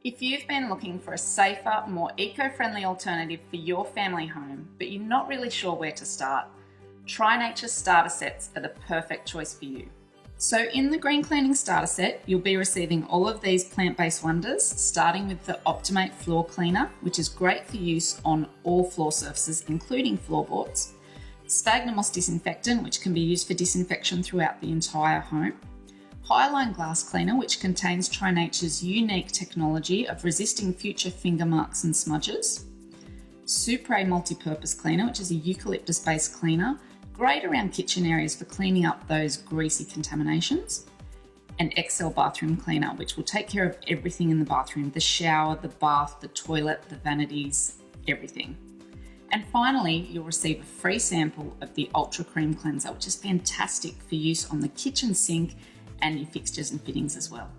If you've been looking for a safer, more eco-friendly alternative for your family home, but you're not really sure where to start, Try Nature's starter sets are the perfect choice for you. So in the green cleaning starter set, you'll be receiving all of these plant-based wonders, starting with the Optimate Floor Cleaner, which is great for use on all floor surfaces, including floorboards. Sphagnum moss disinfectant, which can be used for disinfection throughout the entire home. Highline glass cleaner, which contains Try Nature's unique technology of resisting future finger marks and smudges. Supre multi-purpose cleaner, which is a eucalyptus-based cleaner, great around kitchen areas for cleaning up those greasy contaminations. And XL bathroom cleaner, which will take care of everything in the bathroom, the shower, the bath, the toilet, the vanities, everything. And finally, you'll receive a free sample of the Ultra Cream Cleanser, which is fantastic for use on the kitchen sink and your fixtures and fittings as well.